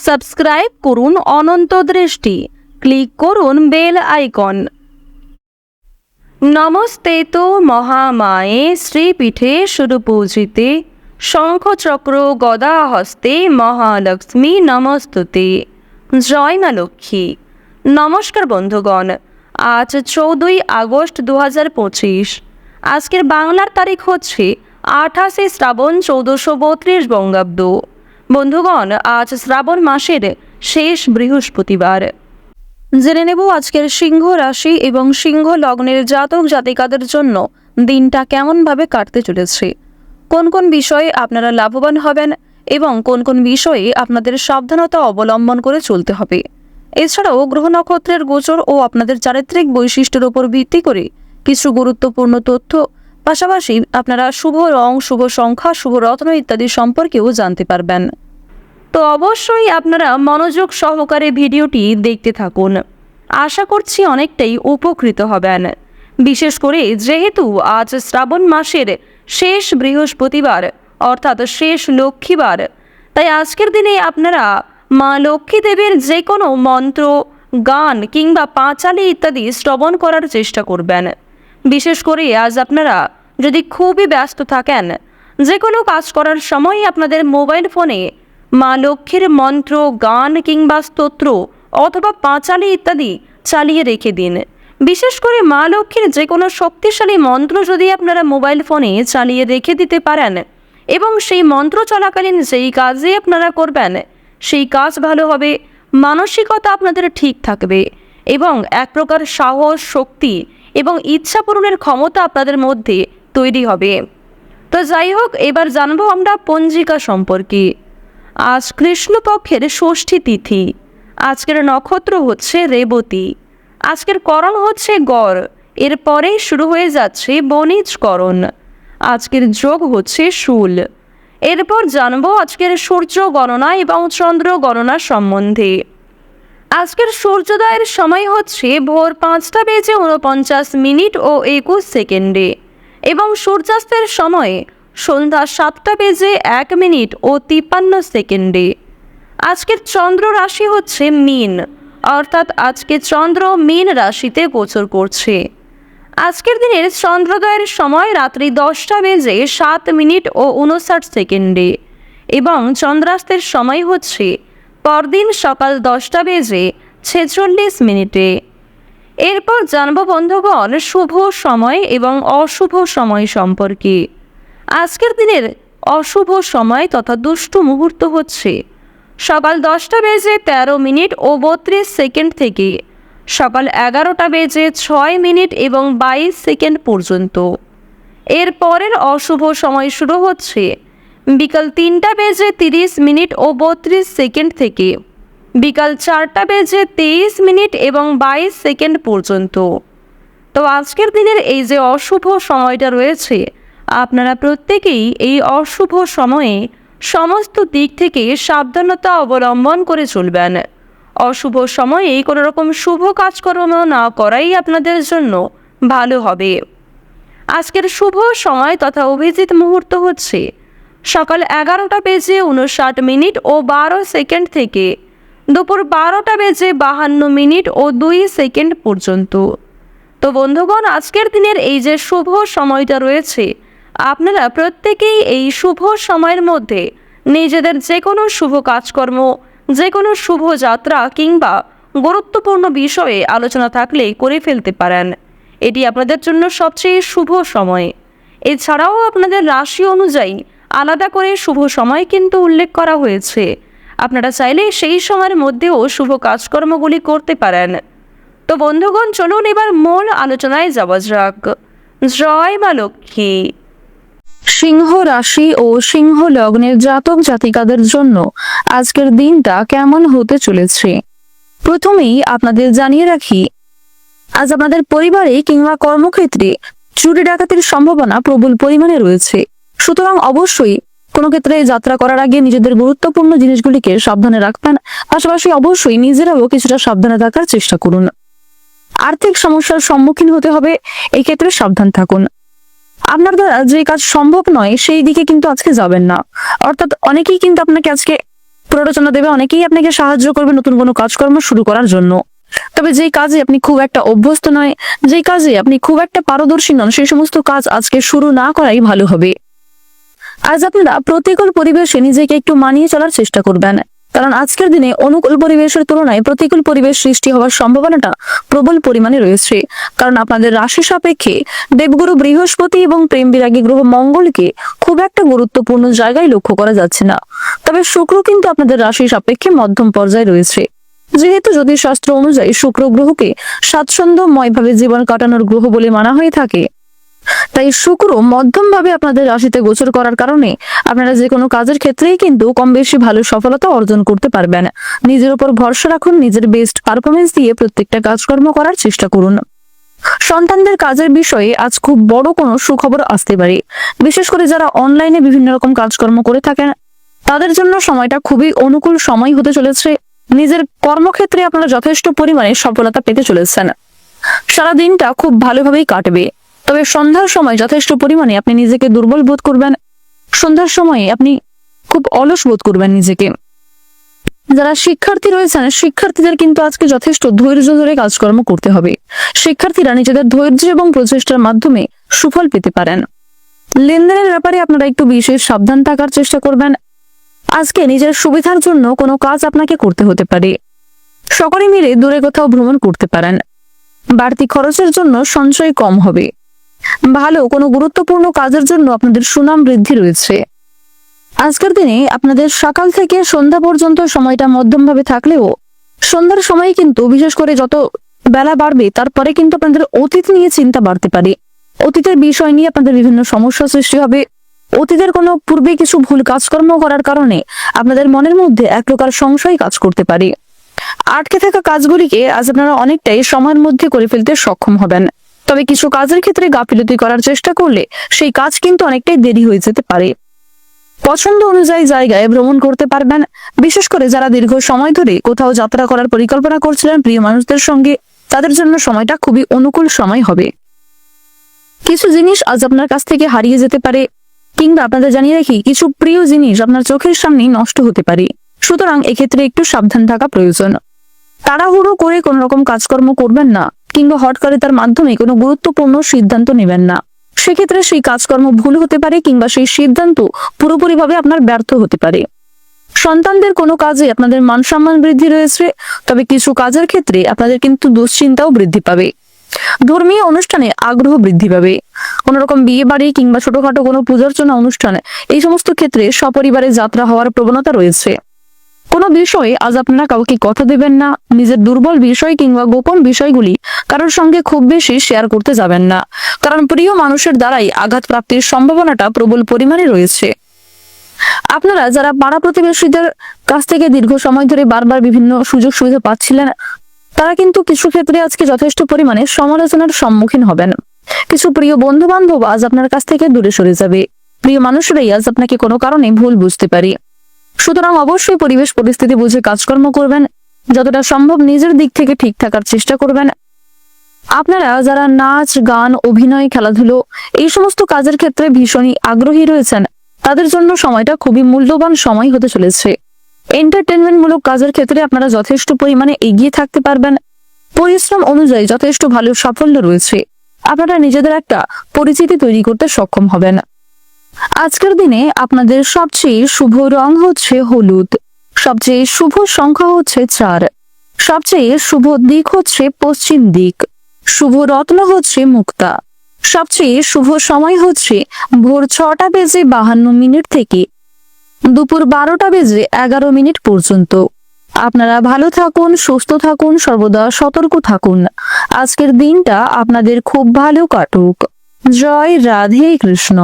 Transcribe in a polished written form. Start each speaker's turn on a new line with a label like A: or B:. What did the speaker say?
A: Subscribe করুন অনন্ত দৃষ্টি, click করুন বেল আইকন। নমস্তে তো মহামায়ে শ্রীপীঠে সুরপূজিতে, শঙ্খচক্র গদা হস্তে মহালক্ষ্মী নমস্তুতে। জয় মা লক্ষ্মী। নমস্কার বন্ধুগণ, আজ 14ই আগস্ট 2025। আজকের বাংলার তারিখ হচ্ছে 28শে শ্রাবণ 1432 বঙ্গাব্দ। বন্ধুগণ, আজ শ্রাবণ মাসের শেষ বৃহস্পতিবার। জেনে নেব আজকের সিংহ রাশি এবং সিংহ লগ্নের জাতক জাতিকাদের জন্য দিনটা কেমনভাবে কাটতে চলেছে, কোন কোন বিষয়ে আপনারা লাভবান হবেন এবং কোন কোন বিষয়ে আপনাদের সাবধানতা অবলম্বন করে চলতে হবে। এছাড়াও গ্রহ নক্ষত্রের গোচর ও আপনাদের চারিত্রিক বৈশিষ্ট্যের উপর ভিত্তি করে কিছু গুরুত্বপূর্ণ তথ্য, পাশাপাশি আপনারা শুভ রং, শুভ সংখ্যা, শুভ রত্ন ইত্যাদি সম্পর্কেও জানতে পারবেন। তো অবশ্যই আপনারা মনোযোগ সহকারে ভিডিওটি দেখতে থাকুন। আশা করছি অনেকটাই উপকৃত হবেন। বিশেষ করে যেহেতু আজ শ্রাবণ মাসের শেষ বৃহস্পতিবার অর্থাৎ শেষ লক্ষ্মীবার, তাই আজকের দিনে আপনারা মা লক্ষ্মী দেবীর যে কোনো মন্ত্র, গান কিংবা পাঁচালি ইত্যাদি শ্রবণ করার চেষ্টা করবেন। বিশেষ করে আজ আপনারা যদি খুবই ব্যস্ত থাকেন, যে কোনো কাজ করার সময় আপনাদের মোবাইল ফোনে মা লক্ষ্মীর মন্ত্র, গান কিংবা স্তোত্র অথবা পাঁচালি ইত্যাদি চালিয়ে রেখে দিন। বিশেষ করে মা লক্ষ্মীর যে কোনো শক্তিশালী মন্ত্র যদি আপনারা মোবাইল ফোনে চালিয়ে রেখে দিতে পারেন এবং সেই মন্ত্র চলাকালীন যেই কাজে আপনারা করবেন সেই কাজ ভালো হবে, মানসিকতা আপনাদের ঠিক থাকবে এবং এক প্রকার সাহস, শক্তি এবং ইচ্ছা পূরণের ক্ষমতা আপনাদের মধ্যে তৈরি হবে। তো যাই হোক, এবার জানবো আমরা পঞ্জিকা সম্পর্কে। আজ কৃষ্ণপক্ষের ষষ্ঠী তিথি। আজকের নক্ষত্র হচ্ছে রেবতী। আজকের করণ হচ্ছে গড়। এরপরেই শুরু হয়ে যাচ্ছে বণিজ করণ। আজকের যোগ হচ্ছে শূল। এরপর জানবো আজকের সূর্য গণনা এবং চন্দ্র গণনা সম্বন্ধে। আজকের সূর্যোদয়ের সময় হচ্ছে ভোর 5টা বেজে 49 ও 21 সেকেন্ডে এবং সূর্যাস্তের সময় সন্ধ্যা 7টা বেজে 1 মিনিট ও 53 সেকেন্ডে। আজকের চন্দ্র রাশি হচ্ছে মীন, অর্থাৎ আজকে চন্দ্র মীন রাশিতে গোচর করছে। আজকের দিনের চন্দ্রোদয়ের সময় রাত্রি 10টা বেজে 7 মিনিট ও 59 সেকেন্ডে এবং চন্দ্রাস্তের সময় হচ্ছে পরদিন সকাল 10টা বেজে 46 মিনিটে। এরপর জানব বন্ধুগণ শুভ সময় এবং অশুভ সময় সম্পর্কে। আজকের দিনের অশুভ সময় তথা দুষ্টু মুহূর্ত হচ্ছে সকাল 10টা বেজে 13 মিনিট ও 32 সেকেন্ড থেকে সকাল 11টা বেজে 6 মিনিট এবং 22 সেকেন্ড পর্যন্ত। এর পরের অশুভ সময় শুরু হচ্ছে বিকাল 3টা বেজে 30 মিনিট ও 32 সেকেন্ড থেকে বিকাল 4টা বেজে 23 মিনিট এবং 22 সেকেন্ড পর্যন্ত। তো আজকের দিনের এই যে অশুভ সময়টা রয়েছে, আপনারা প্রত্যেকেই এই অশুভ সময়ে সমস্ত দিক থেকে সাবধানতা অবলম্বন করে চলবেন। অশুভ সময়ে কোনো রকম শুভ কাজকর্ম না করাই আপনাদের জন্য ভালো হবে। আজকের শুভ সময় তথা অভিজিৎ মুহূর্ত হচ্ছে সকাল 11টা বেজে 59 মিনিট ও 12 সেকেন্ড থেকে দুপুর 12টা বেজে 52 মিনিট ও 2 সেকেন্ড পর্যন্ত। তো বন্ধুগণ, আজকের দিনের এই যে শুভ সময়টা রয়েছে, আপনারা প্রত্যেকেই এই শুভ সময়ের মধ্যে নিজেদের যে কোনো শুভ কাজকর্ম, যে কোনো শুভ যাত্রা কিংবা গুরুত্বপূর্ণ বিষয়ে আলোচনা থাকলে করে ফেলতে পারেন। এটি আপনাদের জন্য সবচেয়ে শুভ সময়। এছাড়াও আপনাদের রাশি অনুযায়ী আলাদা করে শুভ সময় কিন্তু উল্লেখ করা হয়েছে। আপনারা চাইলে সেই সময়ের মধ্যেও শুভ কাজকর্মগুলি করতে পারেন। তো বন্ধুগণ, চলুন এবার মূল আলোচনায় যাওয়া যাক। জয় মা লক্ষ্মী। সিংহ রাশি ও সিংহ লগ্নের জাতক জাতিকাদের জন্য আজকের দিনটা কেমন হতে চলেছে, প্রথমেই আপনাদের জানিয়ে রাখি, আজ আপনাদের পরিবারে কিংবা কর্মক্ষেত্রে চুরি ডাকাতির সম্ভাবনা প্রবল পরিমাণে রয়েছে। সুতরাং অবশ্যই কোনো ক্ষেত্রে যাত্রা করার আগে নিজেদের গুরুত্বপূর্ণ জিনিসগুলিকে সাবধানে রাখবেন। পাশাপাশি অবশ্যই নিজেরাও কিছুটা সাবধানে থাকার চেষ্টা করুন। আর্থিক সমস্যার সম্মুখীন হতে হবে, এই ক্ষেত্রে সাবধান থাকুন। আপনার দ্বারা যে কাজ সম্ভব নয় সেই দিকে কিন্তু আজকে যাবেন না। অর্থাৎ অনেকেই কিন্তু আপনাকে আজকে
B: প্ররোচনা দেবে, অনেকেই আপনাকে সাহায্য করবে নতুন কোনো কাজকর্ম শুরু করার জন্য। তবে যেই কাজে আপনি খুব একটা অভ্যস্ত নয়, যেই কাজে আপনি খুব একটা পারদর্শী নন, সেই সমস্ত কাজ আজকে শুরু না করাই ভালো হবে। আজ আপনারা প্রতিকূল পরিবেশে নিজেকে একটু মানিয়ে চলার চেষ্টা করবেন, কারণ আজকের দিনে অনুকূল পরিবেশের তুলনায় প্রতিকূল পরিবেশ সৃষ্টি হওয়ার সম্ভাবনাটা প্রবল পরিমাণে রয়েছে। কারণ আপনাদের রাশি সাপেক্ষে দেবগুরু বৃহস্পতি এবং প্রেম বিরাগী গ্রহ মঙ্গলকে খুব একটা গুরুত্বপূর্ণ জায়গায় লক্ষ্য করা যাচ্ছে না। তবে শুক্র কিন্তু আপনাদের রাশি সাপেক্ষে মধ্যম পর্যায়ে রয়েছে। যেহেতু জ্যোতিষশাস্ত্র অনুযায়ী শুক্র গ্রহকে স্বাচ্ছন্দ্যময়ভাবে জীবন কাটানোর গ্রহ বলে মানা হয়ে থাকে, তাই শুক্র মধ্যম ভাবে আপনাদের রাশিতে গোচর করার কারণে আপনারা যে কোনো কাজের ক্ষেত্রেই কিন্তু কম বেশি ভালো সফলতা অর্জন করতে পারবেন। নিজের উপর ভরসা রাখুন, নিজের বেস্ট পারফরমেন্স দিয়ে প্রত্যেকটা কাজকর্ম করার চেষ্টা করুন। সন্তানদের কাজের বিষয়ে আজ খুব বড় কোনো সুখবর আসতে পারে। বিশেষ করে যারা অনলাইনে বিভিন্ন রকম কাজকর্ম করে থাকেন, তাদের জন্য সময়টা খুবই অনুকূল সময় হতে চলেছে। নিজের কর্মক্ষেত্রে আপনারা যথেষ্ট পরিমাণে সফলতা পেতে চলেছেন। সারা দিনটা খুব ভালোভাবেই কাটবে। তবে সন্ধ্যার সময় যথেষ্ট পরিমাণে আপনি নিজেকে দুর্বল বোধ করবেন। সন্ধ্যার সময়ে আপনি খুব অলস বোধ করবেন নিজেকে। যারা শিক্ষার্থী রয়েছেন, শিক্ষার্থীদের কিন্তু আজকে যথেষ্ট ধৈর্য ধরে কাজকর্ম করতে হবে। শিক্ষার্থীরা নিজেদের ধৈর্য এবং প্রচেষ্টার মাধ্যমে সুফল পেতে পারেন। লেনদেনের ব্যাপারে আপনারা একটু বিশেষ সাবধান থাকার চেষ্টা করবেন। আজকে নিজের সুবিধার জন্য কোনো কাজ আপনাকে করতে হতে পারে। সকলে মিলে দূরে কোথাও ভ্রমণ করতে পারেন। বাড়তি খরচের জন্য সঞ্চয় কম হবে। ভালো কোনো গুরুত্বপূর্ণ কাজের জন্য আপনাদের সুনাম বৃদ্ধি রয়েছে। আজকের দিনে আপনাদের সকাল থেকে সন্ধ্যা পর্যন্ত সময়টা মধ্যম ভাবে থাকলেও সন্ধ্যার সময় কিন্তু বিশেষ করে যত বেলা বাড়বে তারপরে কিন্তু আপনাদের অতীত নিয়ে চিন্তা বাড়তে পারে। অতীতের বিষয় নিয়ে আপনাদের বিভিন্ন সমস্যা সৃষ্টি হবে। অতীতের কোনো পূর্বে কিছু ভুল কাজকর্ম করার কারণে আপনাদের মনের মধ্যে এক প্রকার সংশয় কাজ করতে পারে। আটকে থাকা কাজগুলিকে আজ আপনারা অনেকটাই সময়ের মধ্যে করে ফেলতে সক্ষম হবেন। তবে কিছু কাজের ক্ষেত্রে গাফিলতি করার চেষ্টা করলে সেই কাজ কিন্তু অনেকটাই দেরি হয়ে যেতে পারে। পছন্দ অনুযায়ী জায়গায় ভ্রমণ করতে পারবেন। বিশেষ করে যারা দীর্ঘ সময় ধরে কোথাও যাত্রা করার পরিকল্পনা করছিলেন প্রিয় মানুষদের সঙ্গে, তাদের জন্য সময়টা খুবই অনুকূল সময় হবে। কিছু জিনিস আজ আপনার কাছ থেকে হারিয়ে যেতে পারে, কিংবা আপনাদের জানিয়ে রাখি কিছু প্রিয় জিনিস আপনার চোখের সামনেই নষ্ট হতে পারে। সুতরাং এক্ষেত্রে একটু সাবধান থাকা প্রয়োজন। তাড়াহুড়ো করে কোন রকম কাজকর্ম করবেন না, কিংবা হঠকারিতার মাধ্যমে কোনো গুরুত্বপূর্ণ সিদ্ধান্ত নেবেন না। সেক্ষেত্রে সেই কাজকর্ম ভুল হতে পারে, কিংবা সেই সিদ্ধান্ত পুরোপুরিভাবে আপনার ব্যর্থ হতে পারে। সন্তানদের কোনো কাজে আপনাদের মান সম্মান বৃদ্ধি রয়েছে, তবে কিছু কাজের ক্ষেত্রে আপনাদের কিন্তু দুশ্চিন্তাও বৃদ্ধি পাবে। ধর্মীয় অনুষ্ঠানে আগ্রহ বৃদ্ধি পাবে। কোন রকম বিয়ে বাড়ি কিংবা ছোটখাটো কোনো পূজার্চনা অনুষ্ঠানে এই সমস্ত ক্ষেত্রে সপরিবারে যাত্রা হওয়ার প্রবণতা রয়েছে। কোনো বিষয়ে আজ আপনারা কাউকে কথা দেবেন না। নিজের দুর্বল বিষয় কিংবা গোপন বিষয়গুলি কারোর সঙ্গে খুব বেশি শেয়ার করতে যাবেন না, কারণ প্রিয় মানুষের দ্বারাই আঘাত প্রাপ্তির সম্ভাবনাটা প্রবল পরিমাণে রয়েছে। আপনারা যারা পাড়া প্রতিবেশীদের কাছ থেকে দীর্ঘ সময় ধরে বারবার বিভিন্ন সুযোগ সুবিধা পাচ্ছিলেন, তারা কিন্তু কিছু ক্ষেত্রে আজকে যথেষ্ট পরিমাণে সমালোচনার সম্মুখীন হবেন। কিছু প্রিয় বন্ধু বান্ধব আজ আপনার কাছ থেকে দূরে সরে যাবে। প্রিয় মানুষরাই আজ আপনাকে কোনো কারণে ভুল বুঝতে পারে। সুতরাং অবশ্যই পরিবেশ পরিস্থিতি বুঝে কাজকর্ম করবেন। যতটা সম্ভব নিজের দিক থেকে ঠিক থাকার চেষ্টা করবেন। আপনারা যারা নাচ, গান, অভিনয়, খেলাধুলো এই সমস্ত কাজের ক্ষেত্রে ভীষণই আগ্রহী রয়েছেন, তাদের জন্য সময়টা খুবই মূল্যবান সময় হতে চলেছে। এন্টারটেনমেন্ট মূলক কাজের ক্ষেত্রে আপনারা যথেষ্ট পরিমাণে এগিয়ে থাকতে পারবেন। পরিশ্রম অনুযায়ী যথেষ্ট ভালো সাফল্য রয়েছে। আপনারা নিজেদের একটা পরিচিতি তৈরি করতে সক্ষম হবেন। আজকের দিনে আপনাদের সবচেয়ে শুভ রং হচ্ছে হলুদ, সবচেয়ে শুভ সংখ্যা হচ্ছে 4, সবচেয়ে শুভ দিক হচ্ছে পশ্চিম দিক, শুভ রত্ন হচ্ছে মুক্তা, সবচেয়ে শুভ সময় হচ্ছে ভোর 6:52 থেকে দুপুর 12:11 পর্যন্ত। আপনারা ভালো থাকুন, সুস্থ থাকুন, সর্বদা সতর্ক থাকুন। আজকের দিনটা আপনাদের খুব ভালো কাটুক। জয় রাধে কৃষ্ণ।